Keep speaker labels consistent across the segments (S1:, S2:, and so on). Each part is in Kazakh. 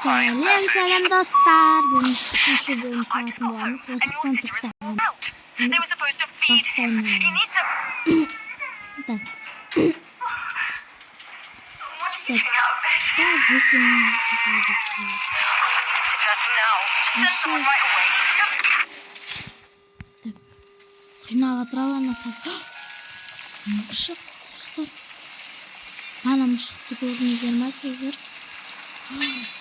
S1: Salam dostlar. Bugün üçüncü bölüm saatim var. Sonsuzdan tutamam. Bastayımız. Tak. Tak. Daha bugün kafamızı. Так. Хинага траванасаа. Мышык достар. Мана мышыкты көрдүңүздөр ма сиздер?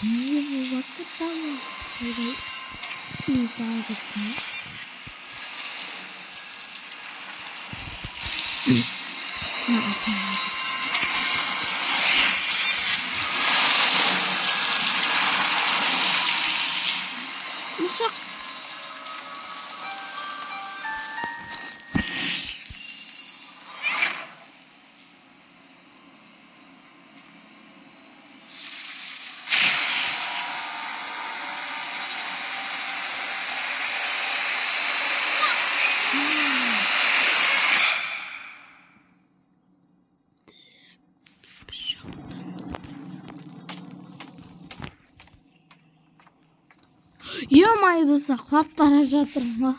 S1: Не bu вакытта mı? Hayır. İyi bakın. Ne yapayım? Mışık. Yo-maydı saklap bana жатырмын.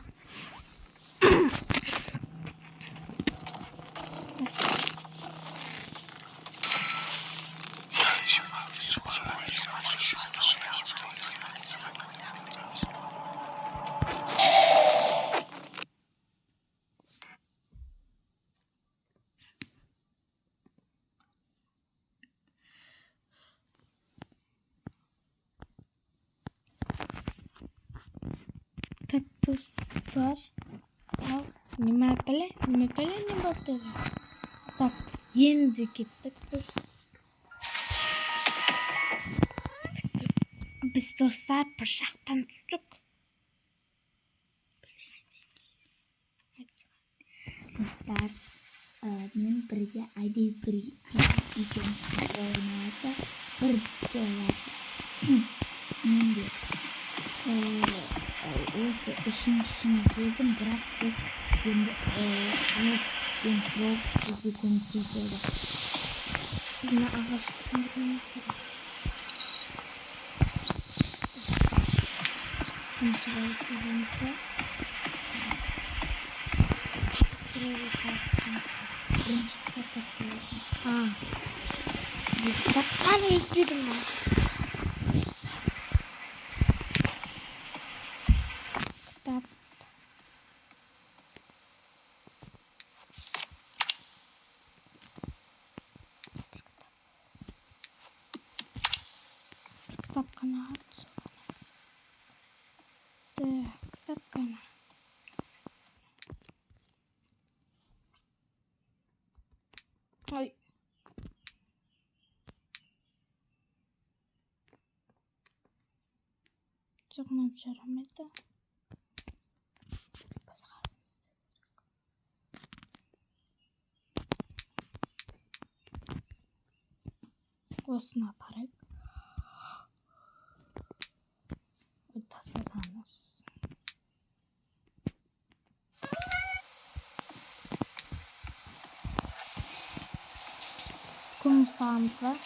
S1: Так, достар. Нема пеле? Так, енді кеттік біз. Біз достар бір жақтан түстік. Достар, мен бірге айдай екеуміз ойнады. Бірге олады. Мен де осы үшіншісін келдім, бірақ біз енді сұрап бізге көмектеседі. Біздің ағаш сындырмамыз керек. Sıkıntı var elimizde. Buraya bakalım. Birinci kitap bakıyorsun. Bizim kitap sadece gitmedim ben. Kitap. Kitap kanaat. Kitap kanaat. Ой. Жағынан жарамайды. Басқасын істеу керек. Осыны апарайық. Тасыдамыз. Көмір сағамыз бар.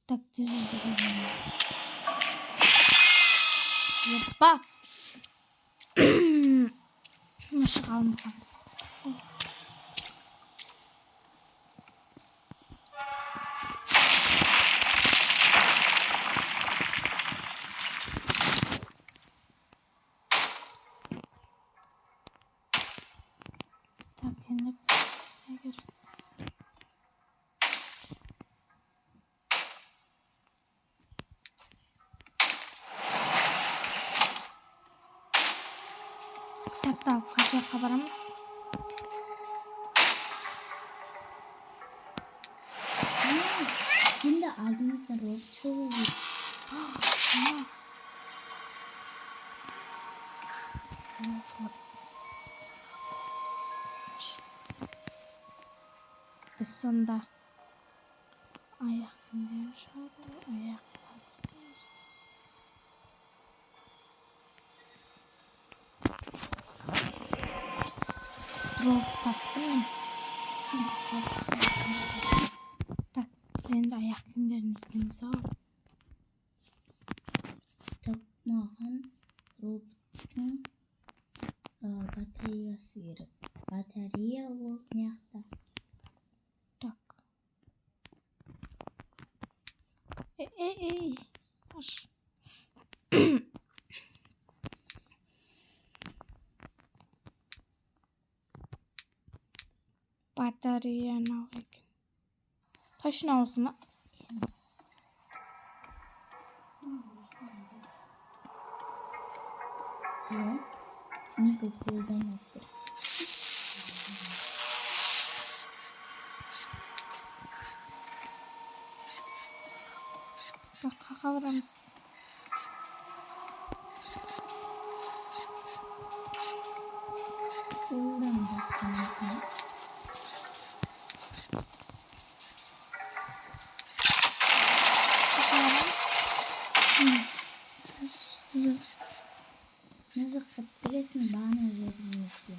S1: Так, Yappa. Nasıl kalmışsam. Кітапты алып қай жаққа барамыз?
S2: Енді алдыңызда робчу.
S1: Біз сонда аяқ киімдерін шығарып, дроп таптым. Так, біз енді аяқ киімдерін іздейміз ау.
S2: Тапмаған роботтың батареясы керек. Батарея ол мыяқта.
S1: Так. Эй. Аш. Батарея нау екен. Точно осы ма?
S2: Мига көзән өттір.
S1: Қаққа барамыз.
S2: Қолдан басқан екен. Мына жаққа білесің баны жерімізге.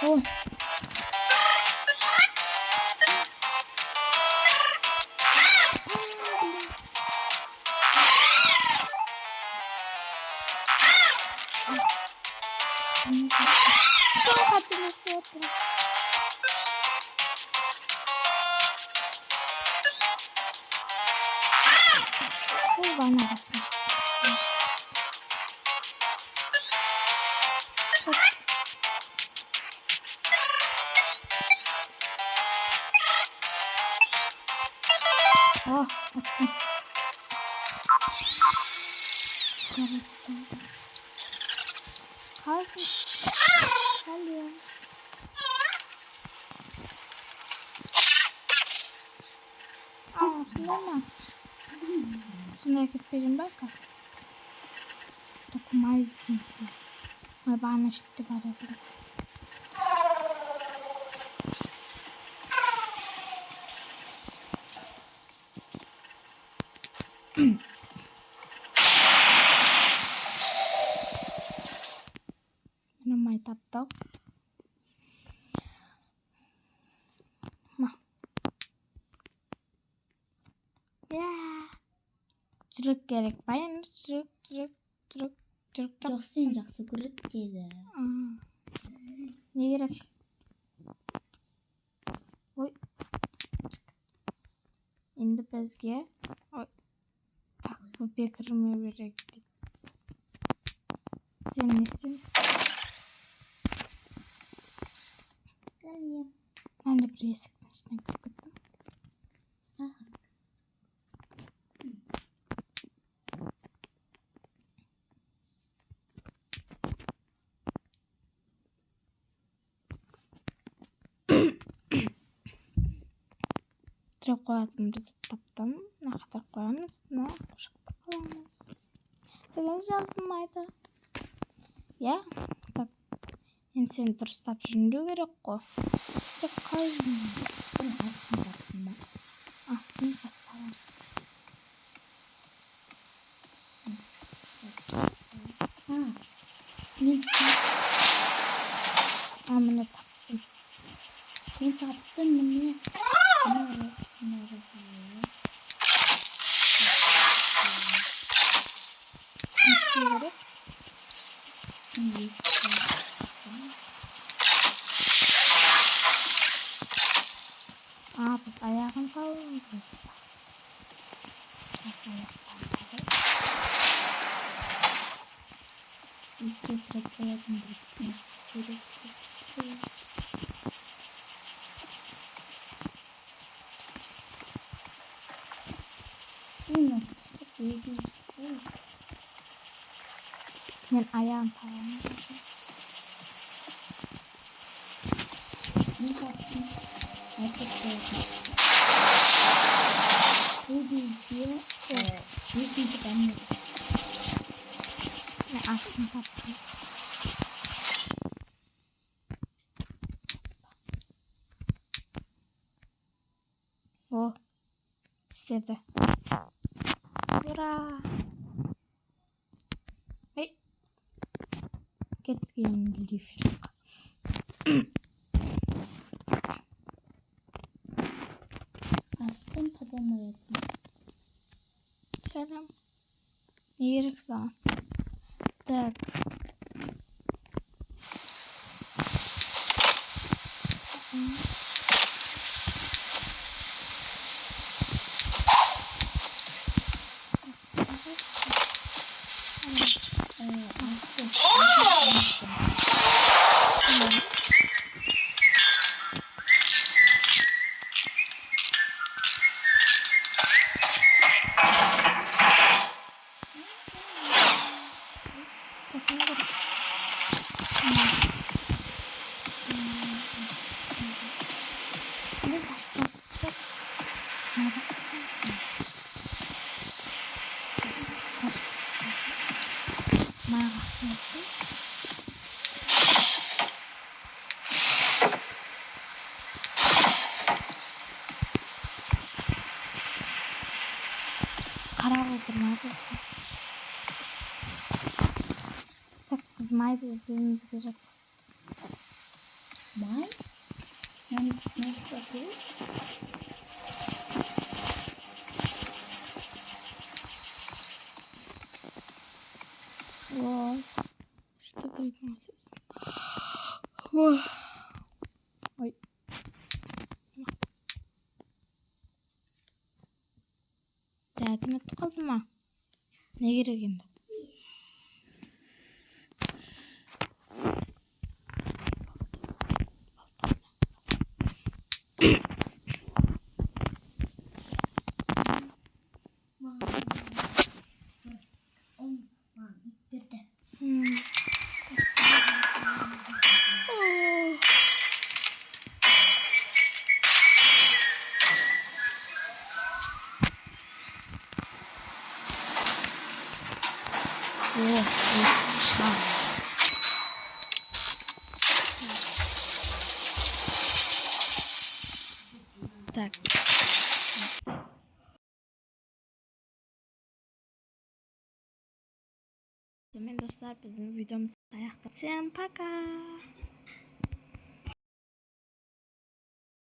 S1: О. О, attım. Kalsın. Geliyorum. Şunlar mı? Şunları gitmeyeceğim ben kalsın. Dokunmayız sinsler. Ama bana işte bari. Намай таптал. Жүрек керек па енді? Жүрек.
S2: Жоқ, сен жақсы көреді деді.
S1: Не керек? Ой. Енді бізге ақбөпе кірмеу керек дейді. Сен не істейміз?
S2: Галия.
S1: Мен де бір есіктің ішіне кіріп кеттім. Тіреп қоятын рецепт таптым. Мына қатар қоямыз, мына қошақта қоямыз. Сәлем жазылмайды. Я, так. Енді сен дұрыстап жүріндеу керек қой. Істеп қойыңыз.
S2: Сен астын таптың ба?
S1: Астын басталам.
S2: Мен
S1: міне таптым.
S2: Мен taptın mı ne? Bunları
S1: İstiyorlar.
S2: iyi.
S1: Aa biz ayağın kavurumuz var.
S2: Biz getirip koyalım. Bu nasıl? Çok iyi değil.
S1: Ben ayağım kavurumuz.
S2: Ne yaptın? Artık koyalım. Bu bizde resim çıkamıyor.
S1: Ben aslında taptım. O istedi. Ura. Hey. Get gönüllü.
S2: Astım tabanına yakın.
S1: Selam. Yerek zaman. Так. Karar verdim arkadaşlar. Tak biz May'da izlememiz gerek.
S2: May? Yani ne bakıyor?
S1: Vay. İşte böyle ses. Vay. Ay. Derdime tıkaldım ha. Ne gerekindi?
S2: Bitirdi.
S1: Oh. Oh, şah. Так. Demin dostlar bizim videomuz ayakta. Всем пока.